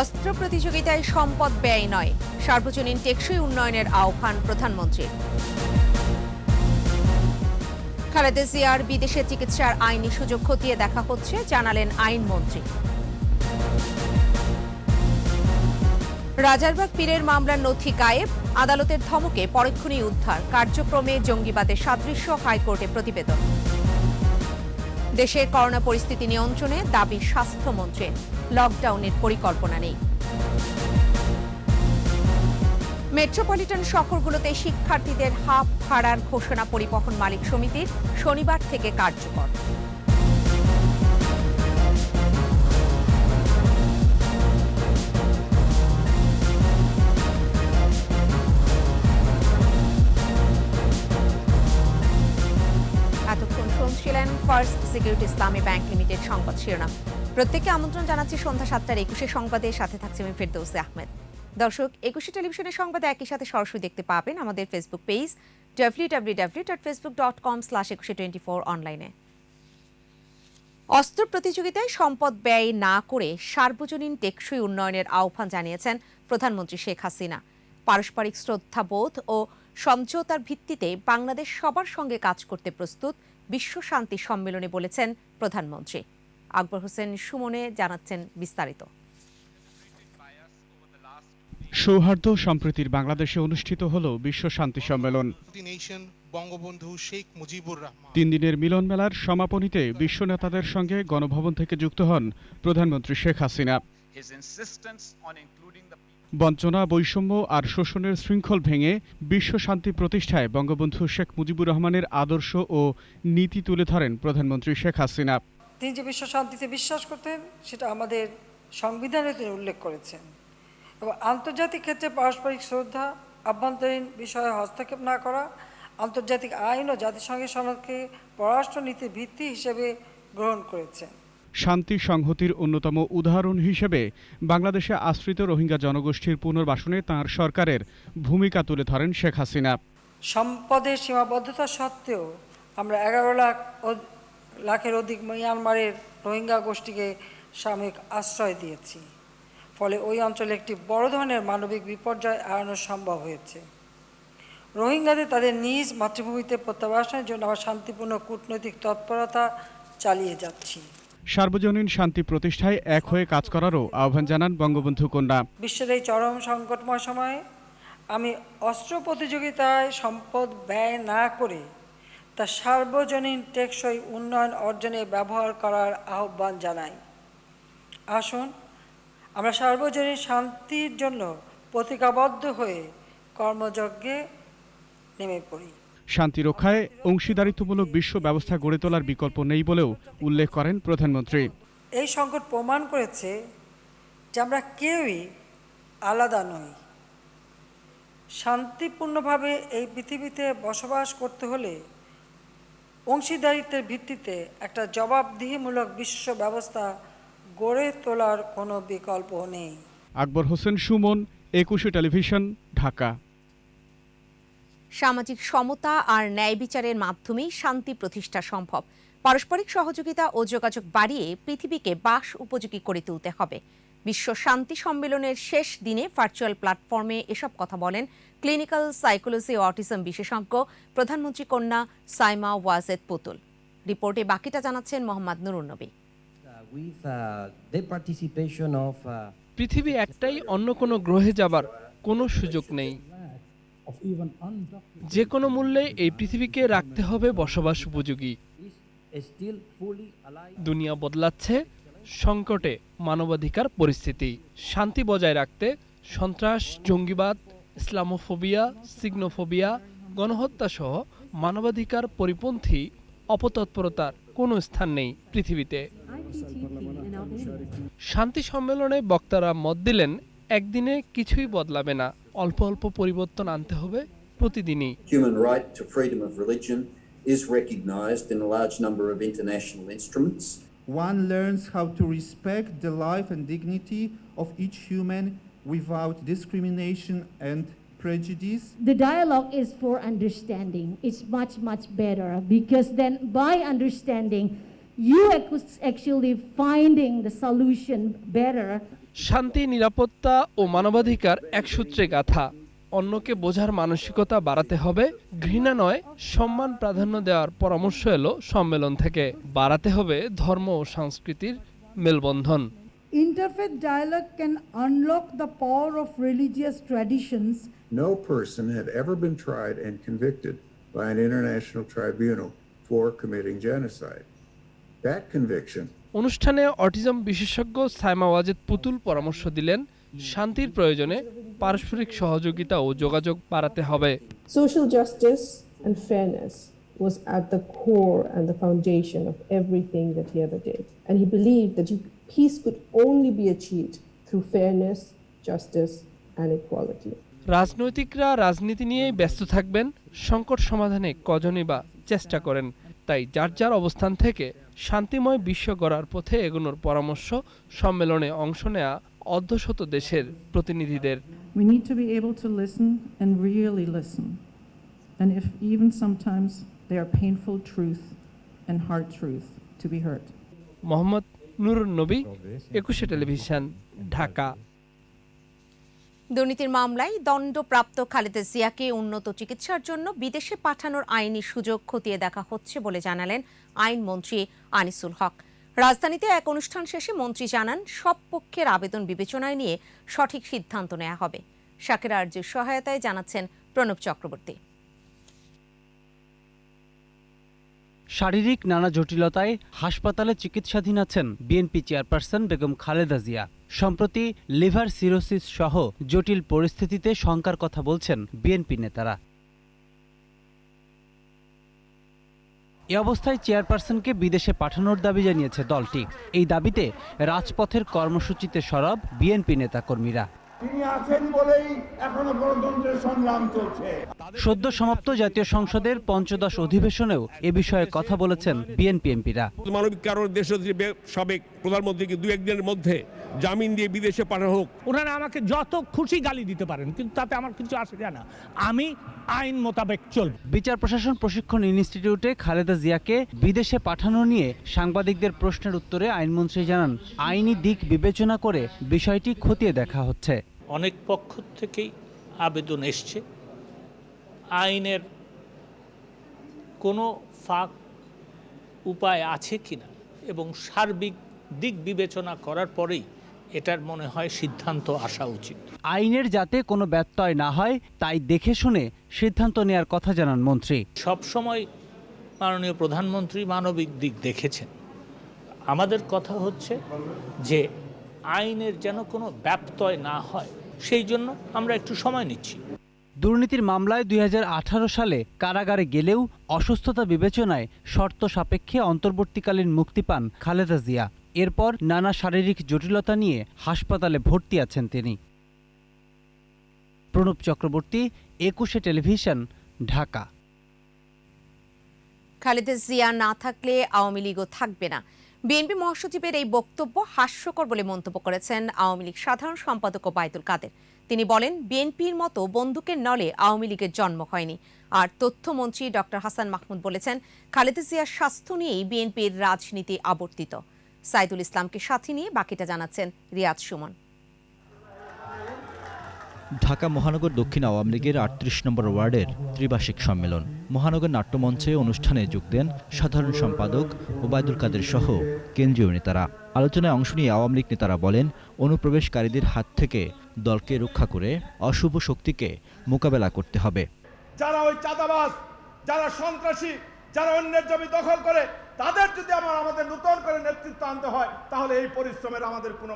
অস্ত্র প্রতিযোগিতায় সম্পদ ব্যয় নয়, সার্বজনীন টেকসই উন্নয়নের আহ্বান প্রধানমন্ত্রীর। খালেদা জিয়ার বিদেশে চিকিৎসার আইনি সুযোগ খতিয়ে দেখা হচ্ছে, জানালেন আইনমন্ত্রী। রাজারবাগ পীরের মামলার নথি গায়েব, আদালতের ধমকে পরক্ষণেই উদ্ধার, কার্যক্রমে জঙ্গিবাদের সাদৃশ্য, হাইকোর্টে প্রতিবেদন। দেশের করোনা পরিস্থিতি নিয়ন্ত্রণে দাবি স্বাস্থ্যমন্ত্রীর, লকডাউনের পরিকল্পনা নেই। মেট্রোপলিটন শহরগুলোতে শিক্ষার্থীদের হাফ ভাড়ার ঘোষণা পরিবহন মালিক সমিতির, শনিবার থেকে কার্যকর। এতক্ষণ শুনছিলেন ফার্স্ট সিকিউরিটি ইসলামী ব্যাংক লিমিটেড সংবাদ শিরোনাম। প্রত্যেককে আমন্ত্রণ জানাচ্ছি সন্ধ্যা 7:21 সংবাদের সাথে থাকছে আমি ফেরদৌসী আহমেদ। দর্শক, 21 টেলিভিশনের সংবাদে একই সাথে সরাসরি দেখতে পাবেন আমাদের ফেসবুক পেজ www.facebook.com/2124 অনলাইনে। অস্ত্র প্রতিযোগিতায় সম্পদ ব্যয় না করে সার্বজনীন টেকসই উন্নয়নের আহ্বান জানিয়েছেন প্রধানমন্ত্রী শেখ হাসিনা। পারস্পরিক শ্রদ্ধাবোধ ও সমঝোতার ভিত্তিতে বাংলাদেশ সবার সঙ্গে কাজ করতে প্রস্তুত, বিশ্ব শান্তি সম্মেলনে বলেছেন প্রধানমন্ত্রী। আকবর হোসেন সুমনে জানাচ্ছেন বিস্তারিত। সৌহার্দ্য সম্প্রীতির বাংলাদেশে অনুষ্ঠিত হল বিশ্ব শান্তি সম্মেলন। বঙ্গবন্ধু শেখ মুজিবুর রহমান 3 দিনের মিলন মেলার সমাপনীতে বিশ্ব নেতাদের সঙ্গে গণভবন থেকে যুক্ত হন প্রধানমন্ত্রী শেখ হাসিনা। বঞ্চনা, বৈষম্য আর শোষণের শৃঙ্খল ভেঙে বিশ্ব শান্তি প্রতিষ্ঠায় বঙ্গবন্ধু শেখ মুজিবুর রহমানের আদর্শ ও নীতি তুলে ধরেন প্রধানমন্ত্রী শেখ হাসিনা। তিনি যে বিশ্ব শান্তিতে বিশ্বাস করতেন সেটা আমাদের সংবিধানে তিনি উল্লেখ করেছেন এবং আন্তর্জাতিক ক্ষেত্রে পারস্পরিক শ্রদ্ধা, আভ্যন্তরীণ বিষয়ে হস্তক্ষেপ না করা, আন্তর্জাতিক আইন ও জাতিসংঘের সনদকে পররাষ্ট্রনীতির ভিত্তি হিসেবে গ্রহণ করেছেন। শান্তি সংহতির অন্যতম উদাহরণ হিসেবে বাংলাদেশে আশ্রিত রোহিঙ্গা জনগোষ্ঠীর পুনর্বাসনে তাঁর সরকারের ভূমিকা তুলে ধরেন শেখ হাসিনা। সম্পদের সীমাবদ্ধতা সত্ত্বেও আমরা 11 লাখের অধিক মিয়ানমারের রোহিঙ্গা গোষ্ঠীকে সাময়িক আশ্রয় দিয়েছি। ফলে ওই অঞ্চলে একটি বড় ধরনের মানবিক বিপর্যয় এড়ানো সম্ভব হয়েছে। রোহিঙ্গাদের তাদের নিজ মাতৃভূমিতে প্রত্যাবাসনের জন্য আমরা শান্তিপূর্ণ কূটনৈতিক তৎপরতা চালিয়ে যাচ্ছি। সার্বজনীন শান্তি প্রতিষ্ঠায় এক হয়ে কাজ করারও আহ্বান জানান বঙ্গবন্ধু কন্যা। বিশ্বের এই চরম সংকটময় সময়ে আমি অস্ত্র প্রতিযোগিতায় সম্পদ ব্যয় না করে তা সার্বজনীন টেকসই উন্নয়ন অর্জনে ব্যবহার করার আহ্বান জানাই। আসুন আমরা সার্বজনীন শান্তির জন্য প্রতিজ্ঞাবদ্ধ হয়ে কর্মযজ্ঞে নেমে পড়ি। শান্তি রক্ষায় অংশীদারিত্বমূলক বিশ্ব ব্যবস্থা গড়ে তোলার বিকল্প নেই বলেও উল্লেখ করেন প্রধানমন্ত্রী। এই সংকট প্রমাণ করেছে যে আমরা কেউই আলাদা নই। শান্তিপূর্ণভাবে এই পৃথিবীতে বসবাস করতে হলে অংশীদারিত্বের ভিত্তিতে একটা জবাবদিহিমূলক বিশ্ব ব্যবস্থা গড়ে তোলার কোনো বিকল্প নেই। আকবর হোসেন সুমন, 21 টেলিভিশন, ঢাকা। সামাজিক সমতা আর ন্যায় বিচারের মাধ্যমেই শান্তি প্রতিষ্ঠা সম্ভব। পারস্পরিক সহযোগিতা ও যোগাযোগ বাড়িয়ে পৃথিবীকে বাস উপযোগী করে তুলতে হবে। বিশ্ব শান্তি সম্মেলনের শেষ দিনে ভার্চুয়াল প্ল্যাটফর্মে এসব কথা বলেন ক্লিনিক্যাল সাইকোলজি ও অটিজম বিশেষজ্ঞ প্রধানমন্ত্রী কন্যা সাইমা ওয়াজেদ পুতুল। রিপোর্টে বাকিটা জানাচ্ছেন মোহাম্মদ নুরুন নবী। পৃথিবী একটাই, অন্য কোনো গ্রহে যাবার কোনো সুযোগ নেই। যে কোনো মূল্যে এই পৃথিবীকে রাখতে হবে বসবাস উপযোগী। দুনিয়া বদলাচ্ছে, সংকটে মানবাধিকার পরিস্থিতি। শান্তি বজায় রাখতে সন্ত্রাস, জঙ্গিবাদ, ইসলামোফোবিয়া, সিগনোফোবিয়া, গণহত্যা সহ মানবাধিকার পরিপন্থী অপতৎপরতার কোনো স্থান নেই পৃথিবীতে। শান্তি সম্মেলনে বক্তারা মত দিলেন, একদিনে কিছুই বদলাবে না, অল্প অল্প পরিবর্তন আনতে হবে প্রতিদিনই। Human right to freedom of religion is recognized in a large number of international instruments. One learns how to respect the life and dignity of each human without discrimination and prejudice. The dialogue is for understanding. It's much, much better because then by understanding, you actually finding the solution better শান্তি, নিরাপত্তা ও মানবাধিকার এক সূত্রে গাঁথা। অন্যকে বোঝার মানসিকতা বাড়াতে হবে, ঘৃণা নয় সম্মান প্রাধান্য দেওয়ার পরামর্শ এলো সম্মেলন থেকে। বাড়াতে হবে ধর্ম ও সংস্কৃতির মেলবন্ধন। Interfaith dialogue can unlock the power of religious traditions. No person had ever been tried and convicted by an international tribunal for committing genocide. That conviction. অনুষ্ঠানে অটিজম বিশেষজ্ঞ সাইমা ওয়াজেদ পুতুল পরামর্শ দিলেন, শান্তির প্রয়োজনে পারস্পরিক সহযোগিতা ও যোগাযোগ বাড়াতে হবে। Social justice and fairness was at the core and the foundation of everything that he ever did. And he believed that peace could only be achieved through fairness, justice and equality. রাজনৈতিকরা রাজনীতি নিয়েই ব্যস্ত থাকবেন, সংকট সমাধানে কজনই বা চেষ্টা করেন। তাই যার যার অবস্থান থেকে শান্তিময় বিশ্ব গড়ার পথে এগোনোর পরামর্শ সম্মেলনে অংশ নেয়া অর্ধশত দেশের প্রতিনিধিদের। We need to be able to listen and really listen. And if even sometimes they are painful truth and hard truth to be heard. Mohammad Nurun নবী, 21 টেলিভিশন, ঢাকা। দুর্নীতির মামলায় দণ্ডপ্রাপ্ত খালেদা জিয়াকে উন্নত চিকিৎসার জন্য বিদেশে পাঠানোর আইনি সুযোগ খতিয়ে দেখা হচ্ছে বলে জানালেন আইনমন্ত্রী আনিসুল হক। রাজধানীতে এক অনুষ্ঠান শেষে মন্ত্রী জানান, সব পক্ষের আবেদন বিবেচনায় নিয়ে সঠিক সিদ্ধান্ত নেওয়া হবে। শাকের আরজুর সহায়তায় জানাচ্ছেন প্রণব চক্রবর্তী। শারীরিক নানা জটিলতায় হাসপাতালে চিকিৎসাধীন আছেন বিএনপি চেয়ারপারসন বেগম খালেদা জিয়া। সম্প্রতি লিভার সিরোসিস সহ জটিল পরিস্থিতিতে শঙ্কার কথা বলছেন বিএনপি নেতারা। এ অবস্থায় চেয়ারপারসনকে বিদেশে পাঠানোর দাবি জানিয়েছে দলটি। এই দাবিতে রাজপথের কর্মসূচিতে সরব বিএনপি নেতাকর্মীরা। তিনি আছেন বলেই এখনো গণতন্ত্রের সংগ্রাম চলছে। সদ্য সমাপ্ত জাতীয় সংসদের পঞ্চদশ অধিবেশনেও এ বিষয়ে কথা বলেছেন বিএনপি এমপিরা। মানবিক কারণে দেশের সাবেক প্রধানমন্ত্রীকে 2-1 দিনের মধ্যে জামিন দিয়ে বিদেশে পাঠানো হোক। ওনারা আমাকে যত খুশি গালি দিতে পারেন, কিন্তু তাতে আমার কিছু আসে যায় না। আমি আইন মোতাবেক চলব। বিচার প্রশাসন প্রশিক্ষণ ইনস্টিটিউটে খালেদা জিয়াকে বিদেশে পাঠানো নিয়ে সাংবাদিকদের প্রশ্নের উত্তরে আইনমন্ত্রী জানান, আইনি দিক বিবেচনা করে বিষয়টি খতিয়ে দেখা হচ্ছে। অনেক পক্ষ থেকেই আবেদন এসছে, আইনের কোনো ফাঁক উপায় আছে কিনা এবং সার্বিক দিক বিবেচনা করার পরেই এটার মনে হয় সিদ্ধান্ত আসা উচিত। আইনের যাতে কোনো ব্যত্যয় না হয় তাই দেখে শুনে সিদ্ধান্ত নেয়ার কথা জানান মন্ত্রী। সবসময় মাননীয় প্রধানমন্ত্রী মানবিক দিক দেখেছেন। আমাদের কথা হচ্ছে যে আইনের যেন কোনো ব্যত্যয় না হয়, সেই জন্য আমরা একটু সময় নিচ্ছি। দুর্নীতির মামলায় 2018 সালে কারাগারে গেলেও অসুস্থতা বিবেচনায় শর্ত সাপেক্ষে অন্তর্বর্তীকালীন মুক্তি পান খালেদা জিয়া। এরপর নানা শারীরিক জটিলতা নিয়ে হাসপাতালে ভর্তি আছেন তিনি। প্রণব চক্রবর্তী, 21 টেলিভিশন, ঢাকা। খালেদা জিয়া না থাকলে আওয়ামী লীগও থাকবে না। বিএনপি মহাসচিবের এই বক্তব্য হাস্যকর বলে মন্তব্য করেছেন আওয়ামী লীগ সাধারণ সম্পাদক ওবায়দুল কাদের। তিনি বলেন, বিএনপির মতো বন্দুকের নলে আওয়ামী লীগের জন্ম হয়নি। আর তথ্যমন্ত্রী ডক্টর হাসান মাহমুদ বলেছেন, খালেদা জিয়ার স্বাস্থ্য নিয়েই বিএনপির রাজনীতি আবর্তিত। সাইদুল ইসলামকে সাথে নিয়ে বাকিটা জানাচ্ছেন রিয়াজ সুমন। ঢাকা মহানগর দক্ষিণ আওয়ামী লীগের 38 নম্বর ওয়ার্ডের ত্রিবার্ষিক সম্মেলন। মহানগর নাট্যমঞ্চে অনুষ্ঠানে যোগ দেন সাধারণ সম্পাদক ওবায়দুল কাদের সহ কেন্দ্রীয় নেতারা। আলোচনায় অংশ নিয়ে আওয়ামী লীগ নেতারা বলেন, অনুপ্রবেশকারীদের হাত থেকে দলকে রক্ষা করে অশুভ শক্তিকে মোকাবেলা করতে হবে। যারা ওই চাঁদাবাজ, যারা সন্ত্রাসী, যারা অন্যের জমি দখল করে, তাদের যদি আমাদের নতুন করে নেতৃত্ব আনতে হয়, তাহলে এই পরিশ্রমের আমাদের কোনো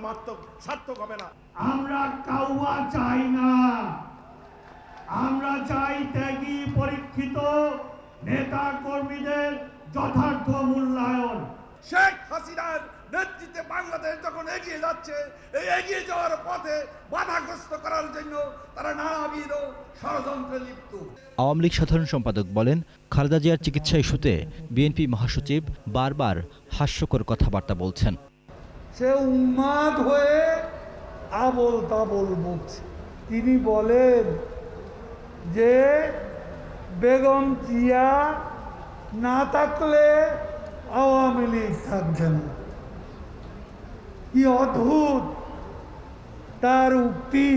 সার্থক হবে না। আমরা কাউয়া চাই না, আমরা চাই ত্যাগী পরীক্ষিত নেতা কর্মীদের যথার্থ মূল্যায়ন। শেখ হাসিনার নেতৃত্বে বাংলাদেশ যখন এগিয়ে যাচ্ছে, এই এগিয়ে যাওয়ার পথে বাধাগ্রস্ত করার জন্য তারা নানাবিধ ষড়যন্ত্রে লিপ্ত। আওয়ামী লীগ সাধারণ সম্পাদক বলেন, খালেদা জিয়ার চিকিৎসা ইস্যুতে বিএনপি মহাসচিব বারবার হাস্যকর কথাবার্তা বলছেন। সে উন্মাদ হয়ে আবল তাবল বলছে। তিনি বলেন যে বেগম জিয়া না থাকলে আওয়ামী লীগ থাকবে না। কি অদ্ভুত! তার উক্তি,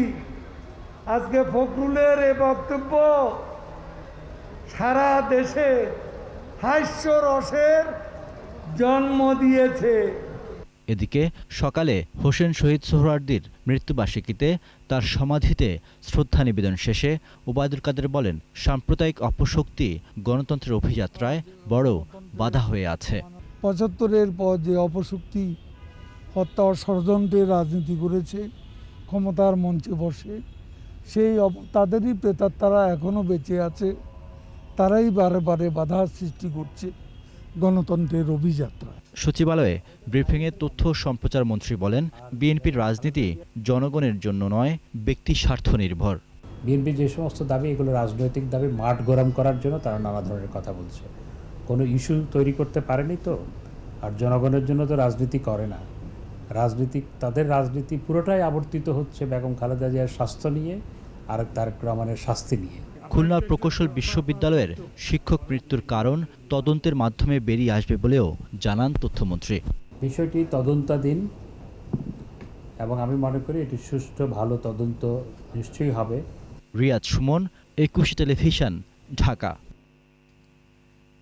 আজকে ফখরুলের এ বক্তব্য সারা দেশে হাস্যরসের জন্ম দিয়েছে। এদিকে সকালে হোসেন শহীদ সোহরাওয়ার্দীর মৃত্যুবার্ষিকীতে তার সমাধিতে শ্রদ্ধা নিবেদন শেষে ওবায়দুল কাদের বলেন, সাম্প্রদায়িক অপশক্তি গণতন্ত্রের অভিযাত্রায় বড় বাধা হয়ে আছে। ৭৫-এর পর যে অপশক্তি হত্যা ও ষড়যন্ত্রের রাজনীতি করেছে, ক্ষমতার মঞ্চে বসে, সেই তাদেরই প্রেতাত্মারা এখনও বেঁচে আছে। তারাই বারে বারে বাধার সৃষ্টি করছে গণতন্ত্রের অভিযাত্রা। সচিবালয়ে ব্রিফিংয়ে তথ্য ও সম্প্রচার মন্ত্রী বলেন, বিএনপির রাজনীতি জনগণের জন্য নয়, ব্যক্তি স্বার্থ নির্ভর। বিএনপির যে সমস্ত দাবি, এগুলো রাজনৈতিক দাবি, মাঠ গরম করার জন্য তারা নানা ধরনের কথা বলছে। কোনো ইস্যু তৈরি করতে পারেনি তো, আর জনগণের জন্য তো রাজনীতি করে না। তাদের রাজনীতি পুরোটাই আবর্তিত হচ্ছে বেগম খালেদা জিয়ার স্বাস্থ্য নিয়ে আর তারেক রহমানের শাস্তি নিয়ে। খুলনা প্রকৌশল বিশ্ববিদ্যালয়ের শিক্ষক মৃত্যুর কারণ তদন্তের মাধ্যমে বেরিয়ে আসবে বলেও জানান তথ্যমন্ত্রী। বিষয়টি তদন্তাধীন এবং আমি মনে করি এটি সুষ্ঠু ভালো তদন্ত নিশ্চয়ই হবে। রিয়াদ সুমন, একুশে television, Dhaka.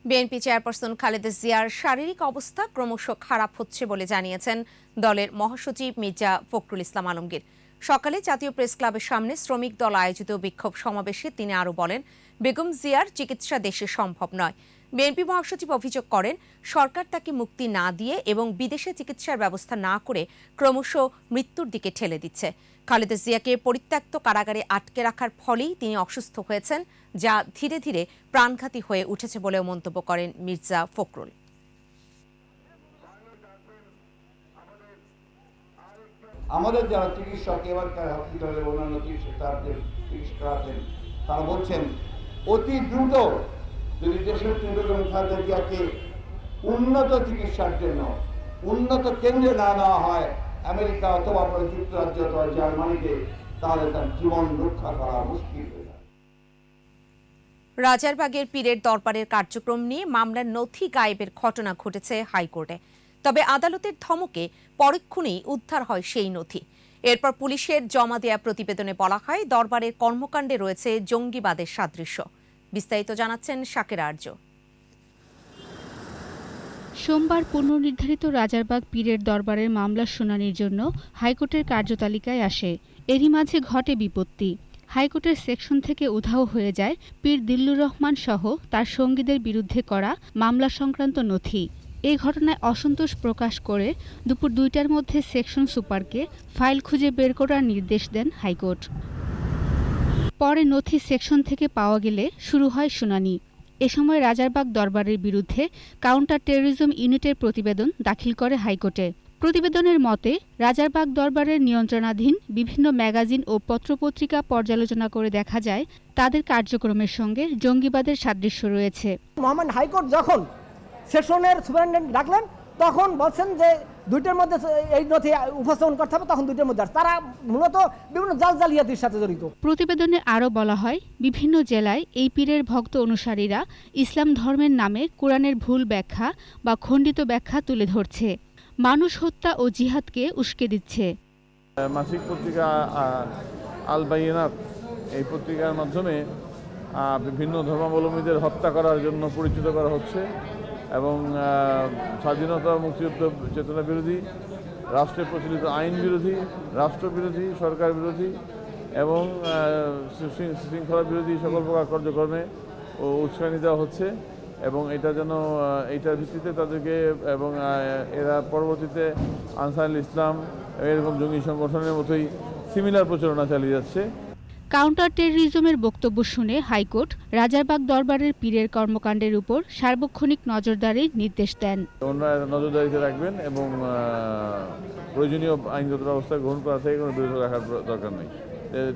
BNP chairperson Khaleda জিয়ার শারীরিক অবস্থা ক্রমশ খারাপ হচ্ছে বলে জানিয়েছেন দলের মহাসচিব মির্জা ফখরুল ইসলাম আলমগীর। সকালে জাতীয় প্রেস ক্লাবের সামনে শ্রমিক দল আয়োজিত বিক্ষোভ সমাবেশে তিনি আরও বলেন, বেগম জিয়ার চিকিৎসা দেশে সম্ভব নয়। বিএনপি মহাসচিব অভিযোগ করেন, সরকার তাকে মুক্তি না দিয়ে এবং বিদেশে চিকিৎসার ব্যবস্থা না করে ক্রমশ মৃত্যুর দিকে ঠেলে দিচ্ছে। খালেদা জিয়াকে পরিত্যক্ত কারাগারে আটকে রাখার ফলেই তিনি অসুস্থ হয়েছেন, যা ধীরে ধীরে প্রাণঘাতী হয়ে উঠেছে বলেও মন্তব্য করেন মির্জা ফখরুল। আমাদের যারা চিকিৎসক এবারকার হসপিটালে অন্যান্য চিকিৎসক আছেন, তারা বলছেন অতি দ্রুত যদি দেশের বেগম খালেদা জিয়াকে উন্নত চিকিৎসার জন্য উন্নত কেন্দ্রে না নেওয়া হয়, আমেরিকা অথবা যুক্তরাজ্য অথবা জার্মানিতে, তাহলে তার জীবন রক্ষা করা মুশকিল হয়ে যায়। রাজারবাগের পীরের দরবারের কার্যক্রম নিয়ে মামলার নথি গায়েবের ঘটনা ঘটেছে হাইকোর্টে। তবে আদালতের ধমকে পরক্ষণেই উদ্ধার হয় সেই নথি। এরপর পুলিশের জমা দেয়া প্রতিবেদনে বলা হয়, দরবারের কর্মকাণ্ডে রয়েছে জঙ্গিবাদের সাদৃশ্য। বিস্তারিত জানাচ্ছেন শাকের আর্য। সোমবার পুনর্নির্ধারিত রাজারবাগ পীরের দরবারের মামলার শুনানির জন্য হাইকোর্টের কার্যতালিকায় আসে। এরই মাঝে ঘটে বিপত্তি। হাইকোর্টের সেকশন থেকে উধাও হয়ে যায় পীর দিল্লুর রহমান সহ তার সঙ্গীদের বিরুদ্ধে করা মামলা সংক্রান্ত নথি। এই ঘটনায় অসন্তোষ প্রকাশ করে দুপুর ২টার মধ্যে সেকশন সুপারকে ফাইল খুঁজে বের করার নির্দেশ দেন হাইকোর্ট। পরে নথি সেকশন থেকে পাওয়া গেলে শুরু হয় শুনানি। এ সময় রাজারবাগ দরবারের বিরুদ্ধে কাউন্টার টেররিজম ইউনিটের প্রতিবেদন দাখিল করে হাইকোর্টে। প্রতিবেদনের মতে, রাজারবাগ দরবারের নিয়ন্ত্রণাধীন বিভিন্ন ম্যাগাজিন ও পত্রপত্রিকা পর্যালোচনা করে দেখা যায় তাদের কার্যক্রমের সঙ্গে জঙ্গিবাদের সাদৃশ্য রয়েছে। মহামান্য হাইকোর্ট যখন সেশনের সুপারিনটেন্ডেন্ট ডাকলেন, তখন বলছেন যে ২টার মধ্যে এই নথি উপস্থাপন করতে হবে, তখন ২টার মধ্যে। তারা মূলত বিভিন্ন জালিয়াতির সাথে জড়িত। প্রতিবেদনে আরও বলা হয়, বিভিন্ন জেলায় এই পীরের ভক্ত অনুসারীরা ইসলাম ধর্মের নামে কোরআনের ভুল ব্যাখ্যা বা খণ্ডিত ব্যাখ্যা তুলে ধরছে, মানুষ হত্যা ও জিহাদকে উস্কে দিচ্ছে। মাসিক পত্রিকা আল বাইনাত, এই পত্রিকার মাধ্যমে বিভিন্ন ধর্মাবলম্বীদের হত্যা করার জন্য পরিচিত করা হচ্ছে এবং স্বাধীনতা মুক্তিযুদ্ধ চেতনা বিরোধী, রাষ্ট্রে প্রচলিত আইন বিরোধী, রাষ্ট্রবিরোধী, সরকার বিরোধী এবং শৃঙ্খলা বিরোধী সকল প্রকার কার্যক্রমে ও উস্কানি দেওয়া হচ্ছে এবং এটা যেন এইটার ভিত্তিতে তাদেরকে এবং এরা পরবর্তীতে আনসারুল ইসলাম এরকম জঙ্গি সংগঠনের মতোই সিমিলার প্রচারণা চালিয়ে যাচ্ছে। কাউন্টার টেররিজমের বক্তব্য শুনে হাইকোর্ট রাজারবাগ দরবারের পীরের কর্মকাণ্ডের উপর সার্বক্ষণিক নজরদারির নির্দেশ দেন। ওনারা নজরদারিতে রাখবেন এবং প্রয়োজনীয় আইনগত ব্যবস্থা গ্রহণ করা থেকে কোনো বিরত রাখার দরকার নেই।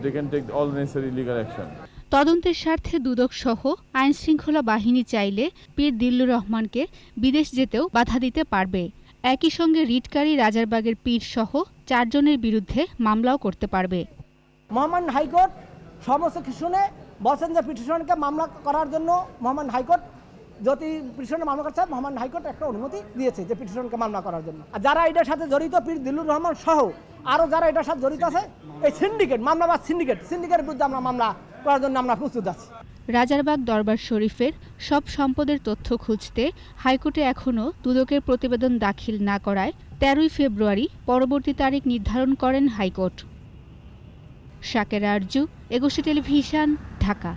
They can take all necessary legal action. তদন্তের স্বার্থে দুদক সহ আইন শৃঙ্খলা বাহিনী চাইলে পীর দিল্লুর রহমানকে বিদেশ যেতেও বাধা দিতে পারবে। একই সঙ্গে রিটকারী রাজারবাগের পীর সহ 4 জনের বিরুদ্ধে মামলাও করতে পারবে। মহামান্য হাইকোর্ট সমস্ত শুনে বলছেন যে পিটিশনকে মামলা করার জন্য মহামান্য হাইকোর্ট যদি পিটিশনে মামলা করতে হয় মহামান্য হাইকোর্ট একটা অনুমতি দিয়েছে যে পিটিশনকে মামলা করার জন্য। আর যারা এটার সাথে জড়িত পীর দিলুর রহমান সহ আরও যারা এটার সাথে জড়িত আছে এই সিন্ডিকেট মামলাবাদ সিন্ডিকেটের বিরুদ্ধে আমরা মামলা করার জন্য আমরা প্রস্তুত আছি। রাজারবাগ দরবার শরীফের সব সম্পদের তথ্য খুঁজতে হাইকোর্টে এখনও দুদকের প্রতিবেদন দাখিল না করায় 13ই ফেব্রুয়ারি পরবর্তী তারিখ নির্ধারণ করেন হাইকোর্ট। শাকেরা আরজু, একুশে টেলিভিশন, ঢাকা।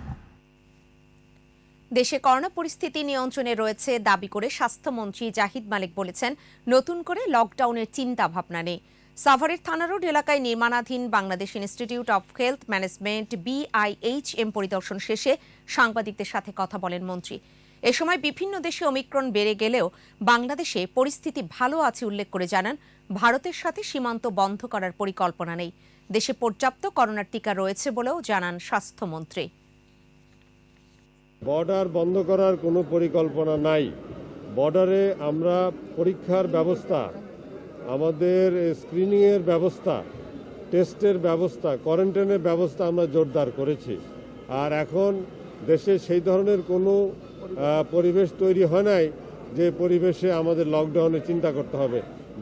দেশে করোনা পরিস্থিতি নিয়ন্ত্রণে রয়েছে দাবি করে স্বাস্থ্যমন্ত্রী জাহিদ মালিক বলেছেন, নতুন করে লকডাউনের চিন্তা ভাবনা নেই। সাভারের থানা রোড এলাকায় নির্মাণাধীন Bangladesh institute of health management BIHM পরিদর্শন শেষে সাংবাদিকদের সাথে কথা বলেন মন্ত্রী। এ সময় বিভিন্ন দেশে ওমিক্রন বেড়ে গেলেও বাংলাদেশে পরিস্থিতি ভালো আছে উল্লেখ করে জানান, ভারতের সাথে সীমান্ত বন্ধ করার পরিকল্পনা নেই। দেশে পর্যাপ্ত করোনার টিকা রয়েছে বলেও জানান স্বাস্থ্যমন্ত্রী। বর্ডার বন্ধ করার কোনো পরিকল্পনা নাই। বর্ডারে আমরা পরীক্ষার ব্যবস্থা, আমাদের স্ক্রিনিংয়ের ব্যবস্থা, টেস্টের ব্যবস্থা, কোয়ারেন্টাইনের ব্যবস্থা আমরা জোরদার করেছি। আর এখন দেশে সেই ধরনের কোনো পরিবেশ তৈরি হয় নাই যে পরিবেশে আমাদের লকডাউনের চিন্তা করতে হবে।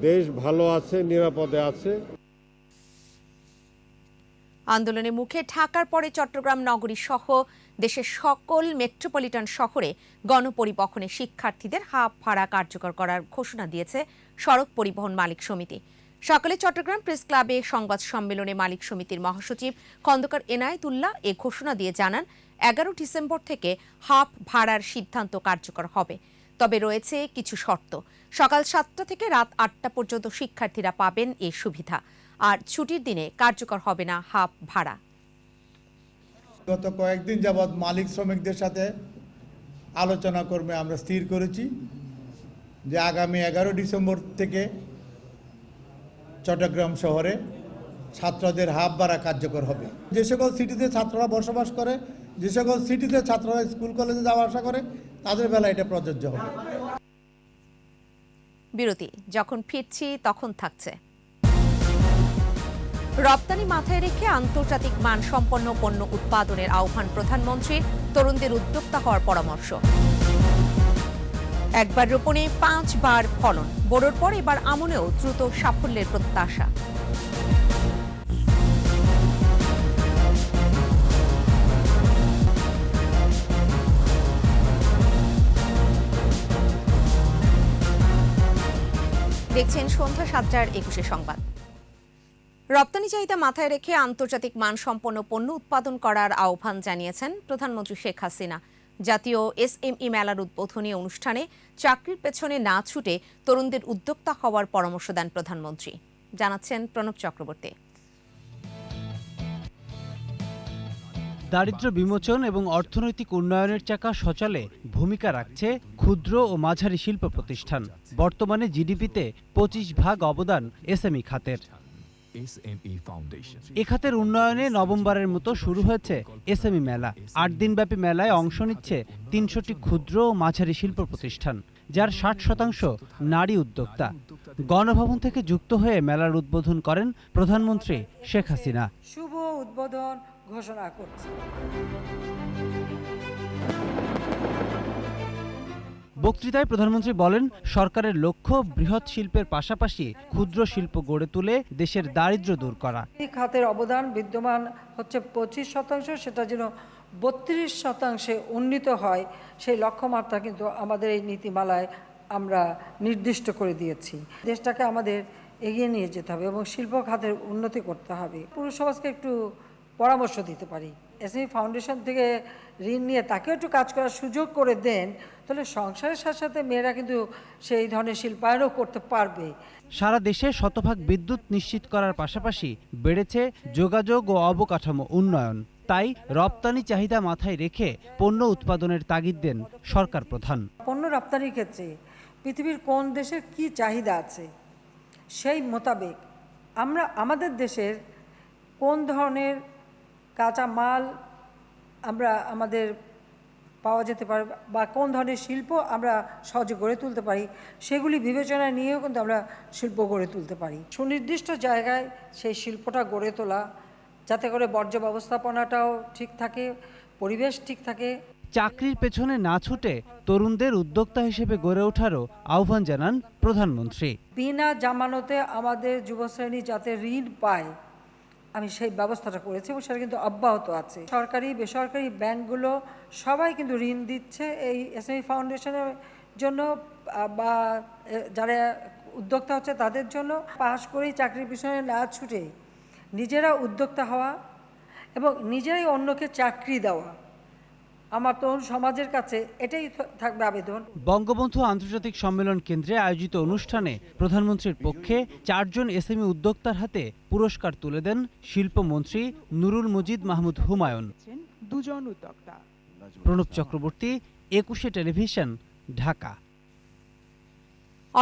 দেশ ভালো আছে, নিরাপদে আছে। আন্দোলনের মুখে ঢাকার পরে চট্টগ্রাম নগরী সহ দেশের সকল মেট্রোপলিটন শহরে গণপরিবহনে শিক্ষার্থীদের হাফ ভাড়া কার্যকর করার ঘোষণা দিয়েছে সড়ক পরিবহন মালিক সমিতি। সকালে চট্টগ্রাম প্রেস ক্লাবে সংবাদ সম্মেলনে মালিক সমিতির মহাসচিব খন্দকার এনায়েতুল্লাহ এ ঘোষণা দিয়ে জানান, 11 ডিসেম্বর থেকে হাফ ভাড়ার সিদ্ধান্ত কার্যকর হবে। তবে রয়েছে কিছু শর্ত। সকাল 7টা থেকে রাত 8টা পর্যন্ত শিক্ষার্থীরা পাবেন এই সুবিধা। আর ছুটির দিনে কার্যকর হবে না হাফ ভাড়া। গত কয়েকদিন যাবৎ মালিক শ্রমিকদের সাথে আলোচনা করবে আমরা স্থির করেছি যে আগামী 11 ডিসেম্বর থেকে চট্টগ্রাম শহরে ছাত্রদের হাফ ভাড়া কার্যকর হবে। যে সকল সিটিতে ছাত্ররা বসবাস করে, যে সকল সিটিতে ছাত্ররা স্কুল কলেজে যাওয়া আসা করে, তাদের বেলা এটা প্রযোজ্য হবে। বিরতি, যখন ফিরছি তখন থাকছে। রপ্তানি মাথায় রেখে আন্তর্জাতিক মানসম্পন্ন পণ্য উৎপাদনের আহ্বান প্রধানমন্ত্রীর, তরুণদের উদ্যোক্তা হওয়ার পরামর্শ। একবার রোপণে 5 বার ফলন, বোরোর পর এবার আমনেও দ্রুত সাফল্যের প্রত্যাশা। দেখছেন সন্ধ্যা 7টার 21 সংবাদ। রপ্তানি চাহিদা মাথায় রেখে আন্তর্জাতিক মানসম্পন্ন পণ্য উৎপাদন করার আহ্বান জানিয়েছেন প্রধানমন্ত্রী শেখ হাসিনা। জাতীয় SME মেলার উদ্বোধনী অনুষ্ঠানে চাকরির পেছনে না ছুটে তরুণদের উদ্যোক্তা হওয়ার পরামর্শ দেন প্রধানমন্ত্রী। জানাচ্ছেন প্রণব চক্রবর্তী। দারিদ্র্য বিমোচন এবং অর্থনৈতিক উন্নয়নের চাকা সচলে ভূমিকা রাখছে ক্ষুদ্র ও মাঝারি শিল্প প্রতিষ্ঠান। বর্তমানে জিডিপিতে 25% অবদান SME খাতের। এ খাতের উন্নয়নে নভেম্বরের মতো শুরু হয়েছে SME মেলা। 8 দিনব্যাপী মেলায় অংশ নিচ্ছে 300টি ক্ষুদ্র ও মাঝারি শিল্প প্রতিষ্ঠান, যার 60% নারী উদ্যোক্তা। গণভবন থেকে যুক্ত হয়ে মেলার উদ্বোধন করেন প্রধানমন্ত্রী শেখ হাসিনা। শুভ উদ্বোধন ঘোষণা করছি। বক্তৃতায় প্রধানমন্ত্রী বলেন, সরকারের লক্ষ্য বৃহৎ শিল্পের পাশাপাশি ক্ষুদ্র শিল্প গড়ে তুলে দেশের দারিদ্র্য দূর করা। এই খাতের অবদান বিদ্যমান হচ্ছে 25%, সেটা যেন 32% উন্নীত হয়, সেই লক্ষ্যমাত্রা কিন্তু আমাদের এই নীতিমালায় আমরা নির্দিষ্ট করে দিয়েছি। দেশটাকে আমাদের এগিয়ে নিয়ে যেতে হবে এবং শিল্প খাতের উন্নতি করতে হবে। পুরো সমাজকে একটু পরামর্শ দিতে পারি, SME ফাউন্ডেশন থেকে ঋণ নিয়ে তাকেও একটু কাজ করার সুযোগ করে দেন, তাহলে সংসারের সাথে সাথে মেয়েরা কিন্তু সেই ধরনের শিল্পায়নও করতে পারবে। সারা দেশে শতভাগ বিদ্যুৎ নিশ্চিত করার পাশাপাশি বেড়েছে যোগাযোগ ও অবকাঠামো উন্নয়ন। তাই রপ্তানি চাহিদা মাথায় রেখে পণ্য উৎপাদনের তাগিদ দেন সরকার প্রধান। পণ্য রপ্তানির ক্ষেত্রে পৃথিবীর কোন দেশের কি চাহিদা আছে, সেই মোতাবেক আমরা আমাদের দেশের কোন ধরনের কাঁচা মাল আমরা আমাদের পাওয়া যেতে পারে বা কোন ধরনের শিল্প আমরা সহজে গড়ে তুলতে পারি, সেগুলি বিবেচনায় নিয়েও কিন্তু আমরা শিল্প গড়ে তুলতে পারি। সুনির্দিষ্ট জায়গায় সেই শিল্পটা গড়ে তোলা, যাতে করে বর্জ্য ব্যবস্থাপনাটাও ঠিক থাকে, পরিবেশ ঠিক থাকে। চাকরির পেছনে না ছুটে তরুণদের উদ্যোক্তা হিসেবে গড়ে ওঠারও আহ্বান জানান প্রধানমন্ত্রী। বিনা জামানতে আমাদের যুবশ্রেণী যাতে ঋণ পায়, আমি সেই ব্যবস্থাটা করেছি এবং সেটা কিন্তু অব্যাহত আছে। সরকারি বেসরকারি ব্যাংকগুলো সবাই কিন্তু ঋণ দিচ্ছে এই এসএমই ফাউন্ডেশনের জন্য বা যারা উদ্যোক্তা হচ্ছে তাদের জন্য। পাশ করেই চাকরির পিছনে না ছুটে নিজেরা উদ্যোক্তা হওয়া এবং নিজেরাই অন্যকে চাকরি দেওয়া, আমার তরুণ সমাজের কাছে এটাই থাকবে আবেদন। বঙ্গবন্ধু আন্তর্জাতিক সম্মেলন কেন্দ্রে আয়োজিত অনুষ্ঠানে প্রধানমন্ত্রীর পক্ষে 4 জন এসএমই উদ্যোক্তার হাতে পুরস্কার তুলে দেন শিল্পমন্ত্রী নুরুল মজিদ মাহমুদ হুমায়ুন। 2 জন উদ্যোক্তা। প্রণব চক্রবর্তী, 21 টেলিভিশন, ঢাকা।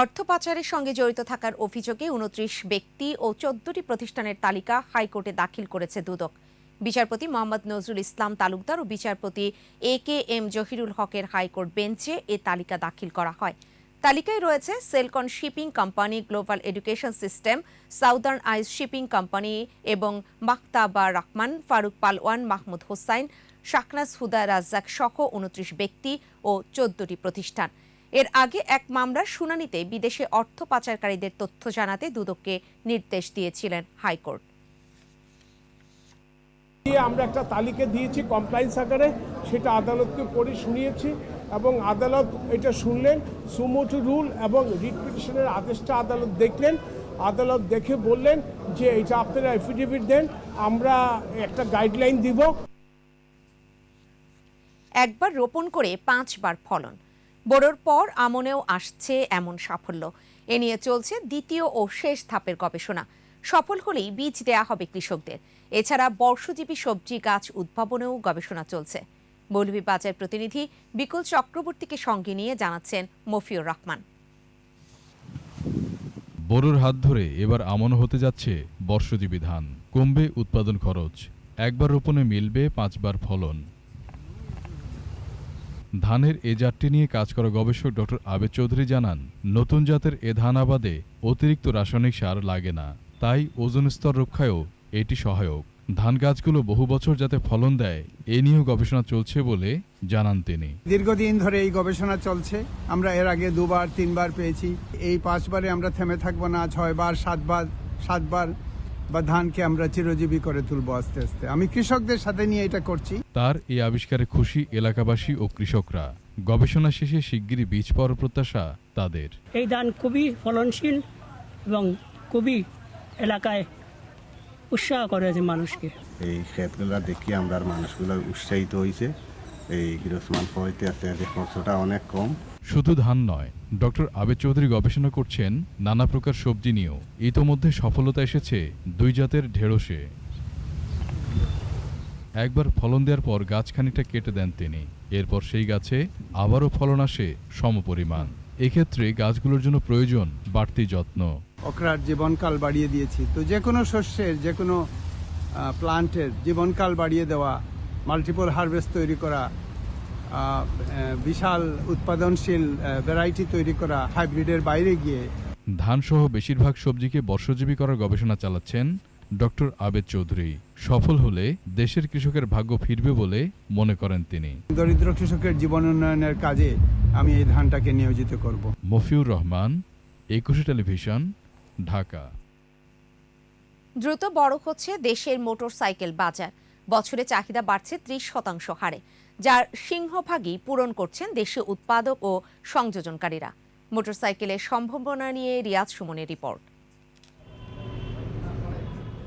অর্থ পাচারের সঙ্গে জড়িত থাকার অভিযোগে 29 ব্যক্তি ও 14টি প্রতিষ্ঠানের তালিকা হাইকোর্টে দাখিল করেছে দুদক। বিচারপতি মোহাম্মদ নজরুল ইসলাম তালুকদার ও বিচারপতি AKM জহিরুল হকের হাইকোর্ট বেঞ্চে এ তালিকা দাখিল করা হয়। তালিকায় রয়েছে Selcon shipping company, global education system, southern ice shipping company এবং মাকতাবা রহমান, ফারুক পালওয়ান, মাহমুদ হোসাইন, শাকনাজ হুদা রাজ্জাক সহ 29 ব্যক্তি ও 14টি প্রতিষ্ঠান। এর আগে এক মামলার শুনানিতে বিদেশে অর্থ পাচারকারীদের তথ্য জানাতে দুদককে নির্দেশ দিয়েছিলেন হাইকোর্ট। আমরা একটা তালিকা দিয়েছি কমপ্লায়েন্স আকারে, সেটা আদালতকে পড়ে শুনিয়েছি এবং আদালত এটা শুনলেন। সুমোটো রুল এবং রিট পিটিশনের আদেশটা আদালত দেখলেন। আদালত দেখে বললেন যে এটা আপনারা এফিডেভিট দেন, আমরা একটা গাইডলাইন দিব। একবার রোপণ করে 5 বার ফলন, বোরোর পর আমনেও আসছে এমন সাফল্য। এ নিয়ে চলছে দ্বিতীয় ও শেষ ধাপের গবেষণা। সফল হলেই বীজ দেয়া হবে কৃষকদের। এছাড়া বর্ষজীবী সবজি গাছ উদ্ভাবনেও গবেষণা চলছে। মৌলভীবাজার প্রতিনিধি বিকুল চক্রবর্তীকে সঙ্গে নিয়ে জানাচ্ছেন মফিউর রহমান। বোরোর হাত ধরে এবার আমন হতে যাচ্ছে বর্ষজীবী ধান। কমবে উৎপাদন খরচ, একবার রোপণে মিলবে 5 বার ফলন। ধানের এ জাতটি নিয়ে কাজ করা গবেষক ডক্টর আবেদ চৌধুরী জানান, নতুন জাতের এ ধান আবাদে অতিরিক্ত রাসায়নিক সার লাগে না, তাই ওজন স্তর রক্ষায়ও এটি সহায়ক। ধান গাছগুলো বহু বছর যাতে ফলন দেয় এ নিয়েও গবেষণা চলছে বলে জানান তিনি। দীর্ঘদিন ধরে এই গবেষণা চলছে। আমরা এর আগে 2 বার 3 বার পেয়েছি। এই 5 বারে আমরা থেমে থাকবো না, 6 বার 7 বার বা ধানকে আমরা চিরজীবী করে তুলবো আস্তে আস্তে। আমি কৃষকদের সাথে নিয়ে এটা করছি। তার এই আবিষ্কারে খুশি এলাকাবাসী ও কৃষকরা। গবেষণা শেষে শিগগিরই বীজ পাওয়ার প্রত্যাশা তাদের। এই ধান খুবই ফলনশীল এবং খুবই এলাকায় উৎসাহ করেছে মানুষকে। এই ক্ষেতগুলো দেখি আমরা মানুষগুলো উৎসাহিত হয়েছে। এই গ্রোসমান হইতে আছে, খরচটা অনেক কম। শুধু ধান নয়, ডক্টর আবেদ চৌধুরী গবেষণা করছেন নানা প্রকার সবজি নিয়েও। ইতোমধ্যে সফলতা এসেছে 2 জাতের ঢেঁড়সে। একবার ফলন দেওয়ার পর গাছ খানিকটা কেটে দেন তিনি। এরপর সেই গাছে আবারও ফলন আসে সমপরিমাণ। এক্ষেত্রে গাছগুলোর জন্য প্রয়োজন বাড়তি যত্ন। ওকরার জীবনকাল বাড়িয়ে দিয়েছি। তো যে কোনো শস্যের, যে কোনো প্লান্টের জীবনকাল বাড়িয়ে দেওয়া, মাল্টিপল হারভেস্ট তৈরি করা, বিশাল উৎপাদনশীল ভ্যারাইটি তৈরি করা, হাইব্রিডের বাইরে গিয়ে। ধানসহ বেশিরভাগ সবজিকে বর্ষজীবী করার গবেষণা চালাচ্ছেন ডক্টর আবেদ চৌধুরী। সফল হলে দেশের কৃষকের ভাগ্য ফিরবে বলে মনে করেন তিনি। দরিদ্র কৃষকের জীবন উন্নয়নের কাজে আমি এই ধানটাকে নিয়োজিত করব। মফিউর রহমান, 21 টেলিভিশন, ঢাকা। দ্রুত বড় হচ্ছে দেশের মোটরসাইকেল বাজার। বছরে চাহিদা বাড়ছে 30% হারে, যার সিংহভাগই পূরণ করছেন দেশীয় উৎপাদক ও সংযোজনকারীরা। মোটরসাইকেলের সম্ভাবনা নিয়ে রিয়াজ সুমনের রিপোর্ট।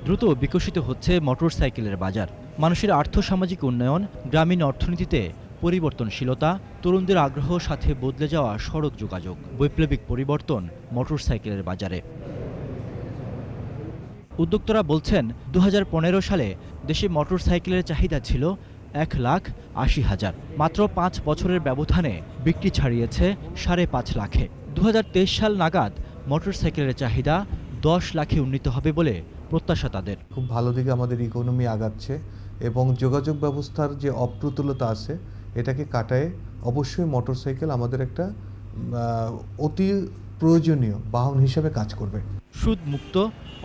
দ্রুত বিকশিত হচ্ছে মোটরসাইকেলের বাজার। মানুষের আর্থসামাজিক উন্নয়ন, গ্রামীণ অর্থনীতিতে পরিবর্তনশীলতা, তরুণদের আগ্রহ সাথে বদলে যাওয়া সড়ক যোগাযোগ, বৈপ্লবিক পরিবর্তন মোটরসাইকেলের বাজারে। উদ্যোক্তারা বলছেন 2015 সালে দেশে মোটরসাইকেলের চাহিদা ছিল 1,80,000। মাত্র 5 বছরের ব্যবধানে বিক্রি ছাড়িয়েছে 5.5 লাখে। 2023 সাল নাগাদ মোটরসাইকেলের চাহিদা 10 লাখে উন্নীত হবে বলে প্রত্যাশা তাদের। খুব ভালো দিকে আমাদের ইকোনমি আগাচ্ছে এবং যোগাযোগ ব্যবস্থার যে অপ্রতুলতা আছে এটাকে কাটায় অবশ্যই মোটরসাইকেল আমাদের একটা অতি প্রয়োজনীয় বাহন হিসেবে কাজ করবে। সুদ মুক্ত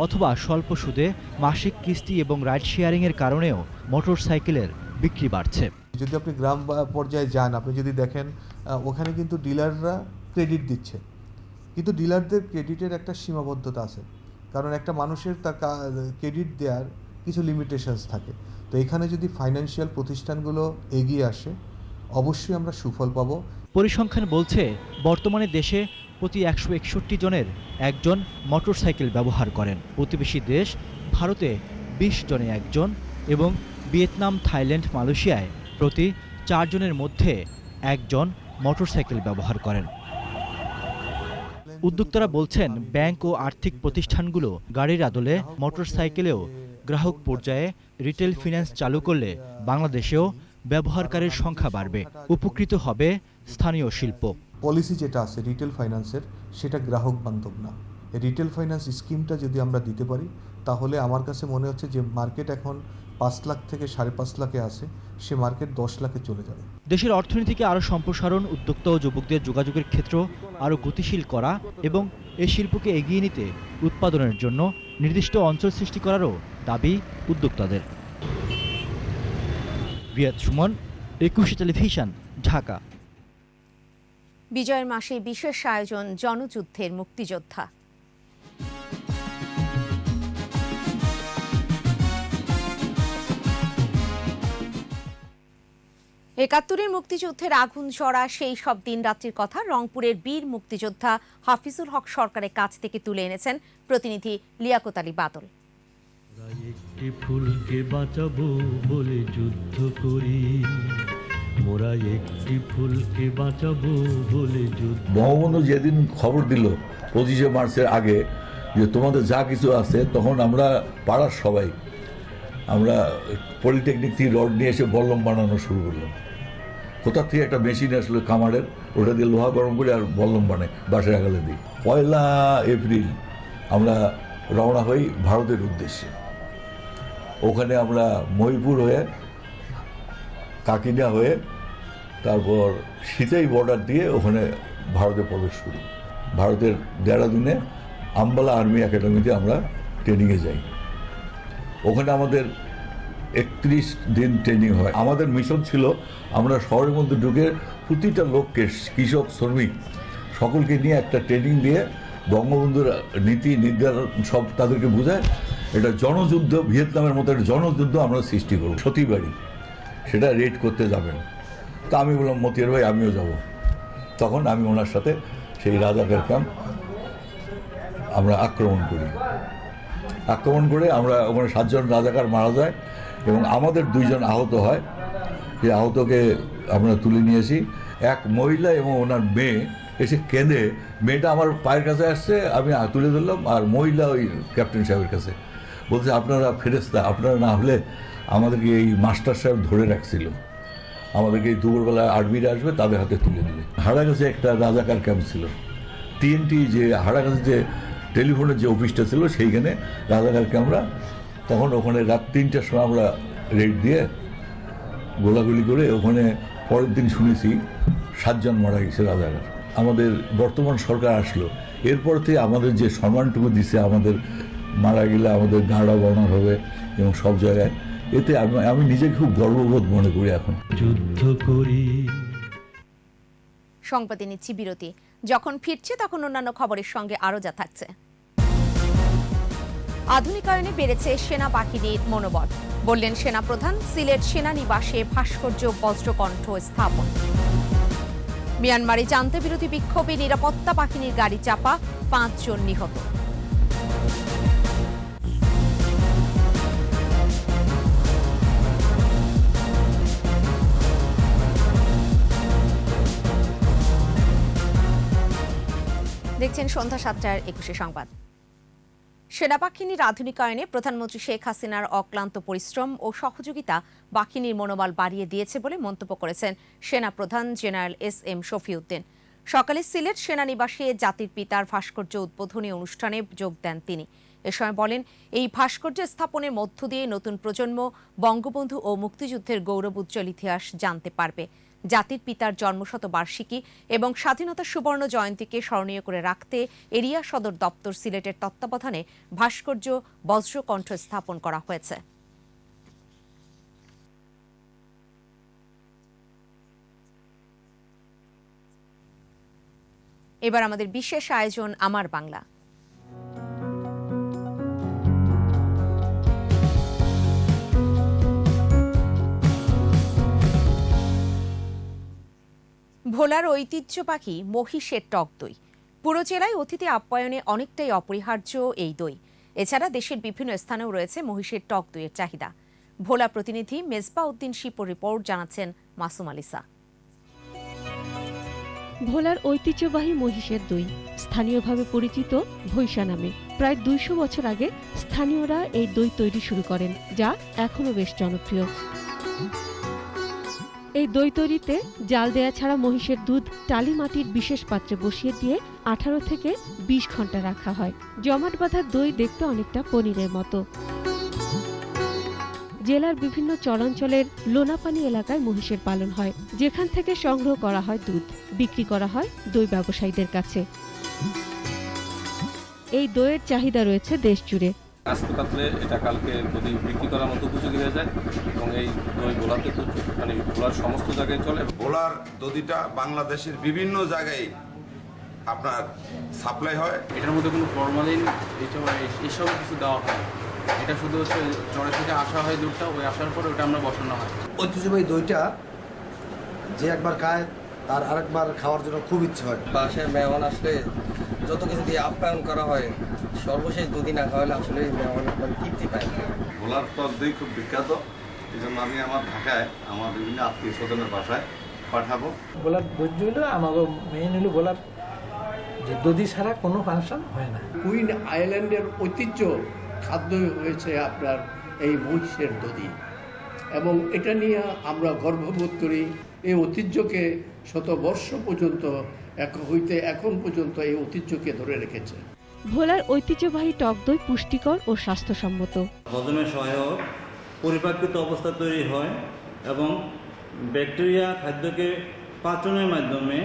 অথবা স্বল্প সুদে মাসিক কিস্তি এবং রাইড শেয়ারিংয়ের কারণেও মোটরসাইকেলের বিক্রি বাড়ছে। যদি আপনি গ্রাম পর্যায়ে যান, আপনি যদি দেখেন ওখানে কিন্তু ডিলাররা ক্রেডিট দিচ্ছে, কিন্তু ডিলারদের ক্রেডিটের একটা সীমাবদ্ধতা আছে, কারণ একটা মানুষের তার ক্রেডিট দেওয়ার কিছু লিমিটেশনস থাকে। তো এখানে যদি ফাইন্যান্সিয়াল প্রতিষ্ঠানগুলো এগিয়ে আসে, অবশ্যই আমরা সুফল পাবো। পরিসংখ্যান বলছে বর্তমানে দেশে প্রতি 161 জনের একজন মোটরসাইকেল ব্যবহার করেন। প্রতিবেশী দেশ ভারতে 20 জনে একজন এবং ভিয়েতনাম, থাইল্যান্ড, মালয়েশিয়ায় প্রতি 4 জনের মধ্যে একজন মোটরসাইকেল ব্যবহার করেন। উদ্যোক্তারা বলছেন ব্যাংক ও আর্থিক প্রতিষ্ঠানগুলো গাড়ির আদলে মোটরসাইকেলেও গ্রাহক পর্যায়ে রিটেল ফিন্যান্স চালু করলে বাংলাদেশেও ব্যবহারকারীর সংখ্যা বাড়বে, উপকৃত হবে স্থানীয় শিল্প। পলিসি যেটা আছে রিটেল ফাইন্যান্সের, সেটা গ্রাহক বান্ধব না। এই রিটেল ফাইন্যান্স স্কিমটা যদি আমরা দিতে পারি, তাহলে আমার কাছে মনে হচ্ছে যে মার্কেট এখন 5 লাখ থেকে 5.5 লাখে আছে, সে মার্কেট 10 লাখে চলে যাবে। দেশের অর্থনীতিকে আরও সম্প্রসারণ, উদ্যোক্তা ও যুবকদের যোগাযোগের ক্ষেত্র আরও গতিশীল করা এবং এই শিল্পকে এগিয়ে নিতে উৎপাদনের জন্য নির্দিষ্ট অঞ্চল সৃষ্টি করারও দাবি উদ্যোক্তাদের। রিয়াদ সুমন, 21 টেলিভিশন, ঢাকা। বিজয়ের মাসে বিশেষ আয়োজন জনযুদ্ধের মুক্তিযোদ্ধা। একাত্তরের মুক্তিযুদ্ধের আগুন ঝরা সেই সব দিন রাত্রির কথা রংপুরের বীর মুক্তিযোদ্ধা হাফিজুল হক সরকারের কাছ থেকে তুলে এনেছেন প্রতিনিধি লিয়াকত আলী বাদল। একটি ফুলকে বাঁচাবো বলে যুদ্ধ করি, মোরা একটি ফুলকে বাঁচাবো বলে যুদ্ধ। বঙ্গবন্ধু যেদিন খবর দিল 25শে মার্চের আগে যে তোমাদের যা কিছু আছে, তখন আমরা পাড়ার সবাই আমরা পলিটেকনিক থেকে রড নিয়ে এসে বল্লম বানানো শুরু করলাম। কোথা থেকে একটা মেশিন আসলো কামারের, ওটা দিয়ে লোহা গরম করে আর বল্লম বানাই বাঁশের আগালে দিই। 1 এপ্রিল আমরা রওনা হই ভারতের উদ্দেশ্যে। ওখানে আমরা মহিপুর হয়ে, কাকিনা হয়ে, তারপর সিতাই বর্ডার দিয়ে ওখানে ভারতে প্রবেশ করি। ভারতের দেহরাদুনে আম্বালা আর্মি একাডেমিতে আমরা ট্রেনিংয়ে যাই। ওখানে আমাদের 31 দিন ট্রেনিং হয়। আমাদের মিশন ছিল আমরা শহরের মধ্যে ঢুকে প্রতিটা লোককে, কৃষক, শ্রমিক সকলকে নিয়ে একটা ট্রেনিং দিয়ে বঙ্গবন্ধুর নীতি নির্ধারণ সব তাদেরকে বোঝায়। এটা জনযুদ্ধ, ভিয়েতনামের মতো একটা জনযুদ্ধ আমরা সৃষ্টি করব। সতীবাড়ি সেটা রেড করতে যাবেন। তা আমি বললাম মতিয়ার ভাই আমিও যাব। তখন আমি ওনার সাথে সেই রাজাকার ক্যাম্প আমরা আক্রমণ করি। আক্রমণ করে আমরা ওখানে 7 জন রাজাকার মারা যায় এবং আমাদের 2 জন আহত হয়। যে আহতকে আমরা তুলে নিয়েছি। এক মহিলা এবং ওনার মেয়ে এসে কেঁদে, মেয়েটা আমার পায়ের কাছে আসছে, আমি তুলে ধরলাম, আর মহিলা ওই ক্যাপ্টেন সাহেবের কাছে বলছে আপনারা ফেরেস্তা, আপনারা না হলে আমাদেরকে এই মাস্টার সাহেব ধরে রাখছিল, আমাদেরকে এই দুপুরবেলায় আর্মিরা আসবে, তাদের হাতে তুলে দিলে। হাড়াগাছে একটা রাজাকার ক্যাম্প ছিল, TNT যে হাড়াগাছে যে টেলিফোনের যে অফিসটা ছিল সেইখানে রাজাকার ক্যাম্পরা। তখন ওখানে রাত 3টার সময় আমরা রেড দিয়ে গোলাগুলি করে ওখানে পরের দিন শুনেছি 7 জন মারা গেছে রাজাকার। আমাদের বর্তমান সরকার আসলো, এরপর থেকে আমাদের যে সম্মানটুকু দিছে, আমাদের মারা গেলে আমাদের গাঁড়া বানানো হবে এবং সব জায়গায়, এতে আমি নিজেকে খুব গর্ববোধ মনে করি। এখন যুদ্ধ করি। সংবাদে নিচ্ছি বিরতি। যখন ফিরছে তখন অন্যান্য খবরের সঙ্গে আরও যা থাকছে। আধুনিকায়নে বেড়েছে সেনাবাহিনীর মনোবল, বললেন সেনাপ্রধান। সিলেট সেনানিবাসে ভাস্কর্য বজ্রকণ্ঠ স্থাপন। মিয়ানমারে জান্তা বিরোধী বিক্ষোভে নিরাপত্তা বাহিনীর গাড়ি চাপা, 5 জন নিহত। দেখছেন সন্ধ্যা 7:21 সংবাদ। সেনাবাহিনীর আধুনিকায়নে প্রধানমন্ত্রী শেখ হাসিনার অক্লান্ত পরিশ্রম ও সহযোগিতা বাহিনীর মনোবল বাড়িয়ে দিয়েছে বলে মন্তব্য করেছেন সেনাপ্রধান জেনারেল SM শফিউদ্দিন। সকালে সিলেট সেনানিবাসে জাতির পিতার ভাস্কর্য উদ্বোধনী অনুষ্ঠানে যোগ দেন তিনি। এ সময় বলেন, এই ভাস্কর্য স্থাপনের মধ্য দিয়ে নতুন প্রজন্ম বঙ্গবন্ধু ও মুক্তিযুদ্ধের গৌরব উজ্জ্বল ইতিহাস জানতে পারবে। জাতির পিতার জন্মশতবার্ষিকী এবং স্বাধীনতা সুবর্ণ জয়ন্তীকে স্মরণীয় করে রাখতে এরিয়া সদর দপ্তর সিলেটের তত্ত্বাবধানে ভাস্কর্য বজ্রকণ্ঠ স্থাপন করা হয়েছে। এবার আমাদের বিশেষ আয়োজন আমার বাংলা। ভোলার ঐতিহ্য পাখি মহিষের টক দই। পুরো জেলায় অতিথি আপ্যায়নে অনেকটাই অপরিহার্য এই দই। এছাড়া দেশের বিভিন্ন স্থানেও রয়েছে মহিষের টক দইয়ের চাহিদা। ভোলা প্রতিনিধি মেজবা উদ্দিন শিপুর রিপোর্ট, জানাচ্ছেন মাসুম আলিসা। ভোলার ঐতিহ্যবাহী মহিষের দই, স্থানীয়ভাবে পরিচিত ভৈষা নামে। প্রায় ২০০ বছর আগে স্থানীয়রা এই দই তৈরি শুরু করেন, যা এখনও বেশ জনপ্রিয়। এই দই তৈরিতে জাল দেয়া ছাড়া মহিষের দুধ টালি মাটির বিশেষ পাত্রে বসিয়ে দিয়ে ১৮ থেকে ২০ ঘন্টা রাখা হয়। জমাট বাঁধা দই দেখতে অনেকটা পনিরের মতো। জেলার বিভিন্ন চরাঞ্চলের লোনাপানি এলাকায় মহিষের পালন হয়, যেখান থেকে সংগ্রহ করা হয় দুধ, বিক্রি করা হয় দই ব্যবসায়ীদের কাছে। এই দইয়ের চাহিদা রয়েছে দেশ জুড়ে। আজকে পাতলে এটা কালকে যদি বিক্রি করার মতো উপযোগী হয়ে যায় এবং এই দই ভোলাতে তো মানে ভোলার সমস্ত জায়গায় চলে। ভোলার দধিটা বাংলাদেশের বিভিন্ন জায়গায় আপনার সাপ্লাই হয়। এটার মধ্যে কোনো ফরমালিন এসব কিছু দেওয়া হয়। এটা শুধু হচ্ছে চড়ে থেকে আসা হয় দুধটা, ওই আসার পরে ওটা আমরা বসানো হয়। ঐতিহ্যবাহী দইটা যে একবার খায় তার আরেকবার খাওয়ার জন্য খুব ইচ্ছে হয়। বাসায় মেহমান আসলে যত কিছু দিয়ে আপ্যায়ন করা হয়, সর্বশেষ দুদিন না খাওয়ালে আসলে মেহমানের মানে তৃপ্তি পায়। ভোলার টক দই খুব বিখ্যাত, এই জন্য আমি আমার ঢাকায় আমার বিভিন্ন আত্মীয় স্বজনের বাসায় পাঠাবো। ভোলার দই হলো আমাকে মেইন হলো ভোলার যে দধি ছাড়া কোনো ফাংশন হয় না। কুইন আইল্যান্ডের ঐতিহ্য খাদ্য হয়েছে আপনার এই মহিষের দধি, এবং এটা নিয়ে আমরা গর্ববোধ করি। এই ঐতিহ্যকে শতবর্ষ পর্যন্ত এখন পর্যন্ত এই ঐতিহ্যকে ধরে রেখেছে। ভোলার ঐতিহ্যবাহী টক দই পুষ্টিকর ও স্বাস্থ্যসম্মত। হজমে সহায়ক, পরিপাকৃত অবস্থা তৈরি হয় এবং ব্যাকটেরিয়া খাদ্যকে পাচনের মাধ্যমে,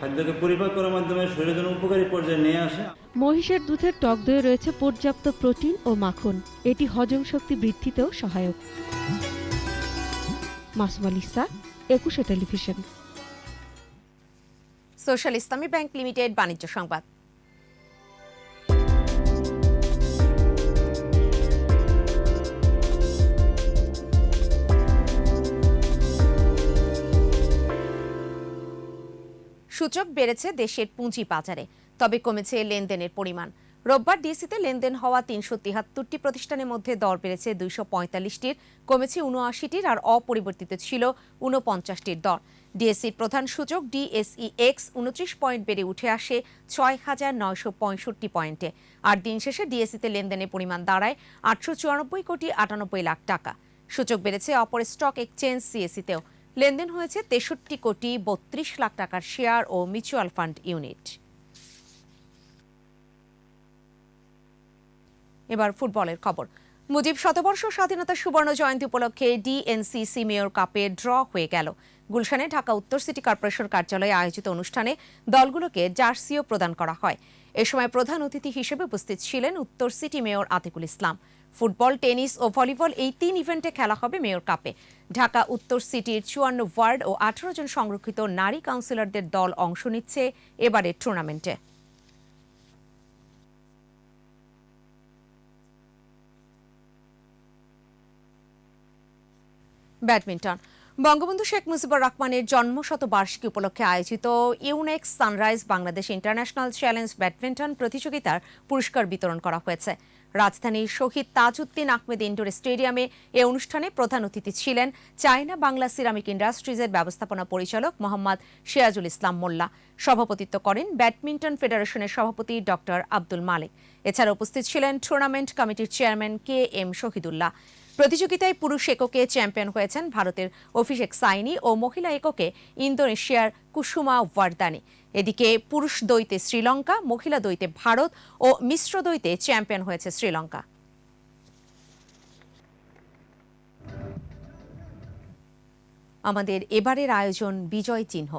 খাদ্যকে পরিপাক করার মাধ্যমে শরীরের জন্য উপকারী পর্যায়ে নিয়ে আসে। মহিষের দুধের টক দইয়ে রয়েছে পর্যাপ্ত প্রোটিন ও মাখন। এটি হজম শক্তি বৃদ্ধিতেও সহায়ক। মাসুম আলিসা, ২১ টেলিভিশন। সোশ্যাল ইসলামী ব্যাংক লিমিটেড বাণিজ্য সংবাদ। সূচক বেড়েছে দেশের পুঁজি বাজারে, তবে কমেছে লেনদেনের পরিমাণ। রোববার ডিএসইতে লেনদেন হওয়া ৩৭৩টি প্রতিষ্ঠানের মধ্যে দর বেড়েছে ২৪৫টির, কমেছে ৭৯টির, আর অপরিবর্তিত ছিল ৪৯টির দর। ডিএসইর প্রধান সূচক ডিএসইএক্স ২৯ পয়েন্ট বেড়ে উঠে আসে ৬,৯৬৫ পয়েন্টে, আর দিন শেষে ডিএসইতে লেনদেনের পরিমাণ দাঁড়ায় ৮৯৪,৯৮ লাখ টাকা। সূচক বেড়েছে অপর স্টক এক্সচেঞ্জ সিএসইতেও। লেনদেন হয়েছে ৬৩,৩২ লাখ টাকার শেয়ার ও মিউচুয়াল ফান্ড ইউনিট। এবার ফুটবলের খবর। মুজিব শতবর্ষ স্বাধীনতা সুবর্ণ জয়ন্তী উপলক্ষে ডিএনসিসি মেয়র কাপে ড্র হয়ে গেল। গুলশানে ঢাকা উত্তর সিটি কর্পোরেশন কার্যালয়ে আয়োজিত অনুষ্ঠানে দলগুলোকে জার্সিও প্রদান করা হয়। এ সময় প্রধান অতিথি হিসেবে উপস্থিত ছিলেন উত্তর সিটি মেয়র আতিকুল ইসলাম। ফুটবল, টেনিস ও ভলিবল এই ৩ ইভেন্টে খেলা হবে মেয়র কাপে। ঢাকা উত্তর সিটির ৫৪ ওয়ার্ড ও ১৮ জন সংরক্ষিত নারী কাউন্সিলরদের দল অংশ নিচ্ছে এবারের টুর্নামেন্টে। ব্যাডমিন্টন। বঙ্গবন্ধু শেখ মুজিবুর রহমানের জন্মশতবার্ষিকী উপলক্ষে আয়োজিত Yonex sunrise Bangladesh international challenge badminton প্রতিযোগিতার পুরস্কার বিতরণ করা হয়েছে। রাজধানীর শহীদ তাজউদ্দিন আহমেদ ইনডোর স্টেডিয়ামে এ অনুষ্ঠানে প্রধান অতিথি ছিলেন চায়না বাংলা সিরামিক ইন্ডাস্ট্রিজের ব্যবস্থাপনা পরিচালক মোহাম্মদ সিরাজুল ইসলাম মোল্লা। সভাপতিত্ব করেন ব্যাডমিন্টন ফেডারেশনের সভাপতি ডক্টর আব্দুল মালিক। এছাড়া উপস্থিত ছিলেন টুর্নামেন্ট কমিটির চেয়ারম্যান KM শহীদুল্লাহ। প্রতিযোগিতায় পুরুষ এককে চ্যাম্পিয়ন হয়েছেন ভারতের অভিষেক সাইনি ও মহিলা এককে ইন্দোনেশিয়ার কুসুমা ওয়ার্দানি। এদিকে পুরুষ দ্বৈতে শ্রীলঙ্কা, মহিলা দ্বৈতে ভারত ও মিশ্র দ্বৈতে চ্যাম্পিয়ন হয়েছে শ্রীলঙ্কা। আমাদের এবারের আয়োজন বিজয় চিহ্ন।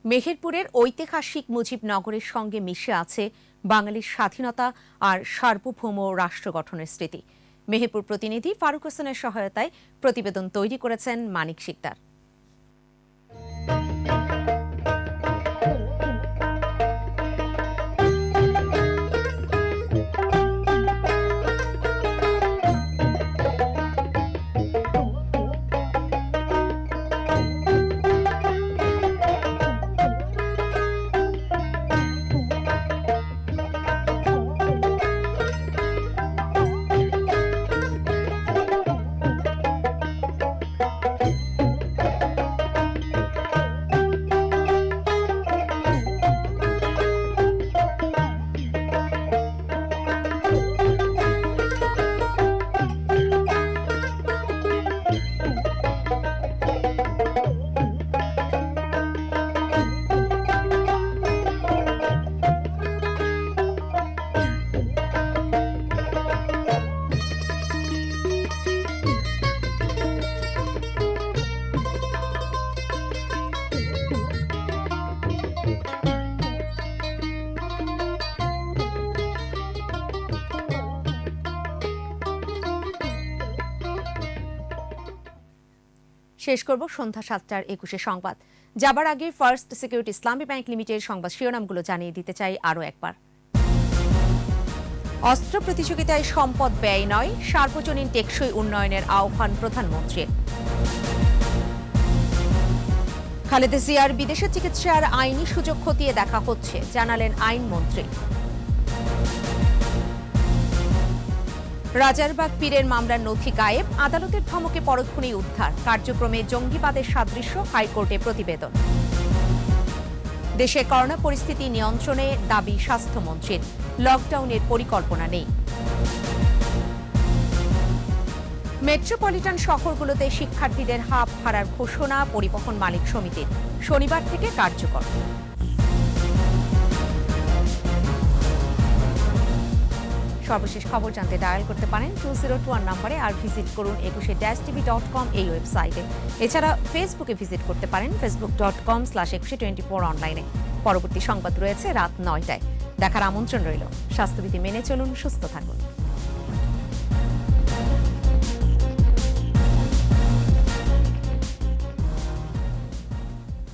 মেহেরপুরের ঐতিহাসিক মুজিবনগরের সঙ্গে মিশে আছে বাঙালির স্বাধীনতা আর সার্বভৌম রাষ্ট্র গঠনের স্মৃতি। মেহেরপুর প্রতিনিধি ফারুক হোসেনের সহায়তায় প্রতিবেদন তৈরি করেছেন মানিক শিকদার। শেষ করব সন্ধ্যা 7:21 সংবাদ। যাবার আগে ফার্স্ট সিকিউরিটি ইসলামী ব্যাংক লিমিটেড সংবাদ শিরোনামগুলো জানিয়ে দিতে চাই আরও একবার। অস্ত্র প্রতিযোগিতায় সম্পদ ব্যয় নয়, সার্বজনীন টেকসই উন্নয়নের আহ্বান প্রধানমন্ত্রীর। খালেদা জিয়ার বিদেশে চিকিৎসার আইনি সুযোগ খতিয়ে দেখা হচ্ছে, জানালেন আইনমন্ত্রী। রাজারবাগ পীরের মামলার নথি গায়েব, আদালতের ধমকে পরক্ষণেই উদ্ধার, কার্যক্রমে জঙ্গিবাদের সাদৃশ্য, হাইকোর্টে প্রতিবেদন। দেশে করোনা পরিস্থিতি নিয়ন্ত্রণে দাবি স্বাস্থ্যমন্ত্রীর, লকডাউনের পরিকল্পনা নেই। মেট্রোপলিটন শহরগুলোতে শিক্ষার্থীদের হাফ ভাড়ার ঘোষণা পরিবহন মালিক সমিতির, শনিবার থেকে কার্যকর। সর্বশেষ খবর জানতে ডায়াল করতে পারেন 2021 নম্বরে, আর ভিজিট করুন 21-tv.com এই ওয়েবসাইটে। এছাড়া ফেসবুকে ভিজিট করতে পারেন facebook.com/2124 অনলাইনে। পরবর্তী সংবাদ রয়েছে রাত 9টায়। দেখার আমন্ত্রণ রইল। স্বাস্থ্যবিধি মেনে চলুন, সুস্থ থাকুন।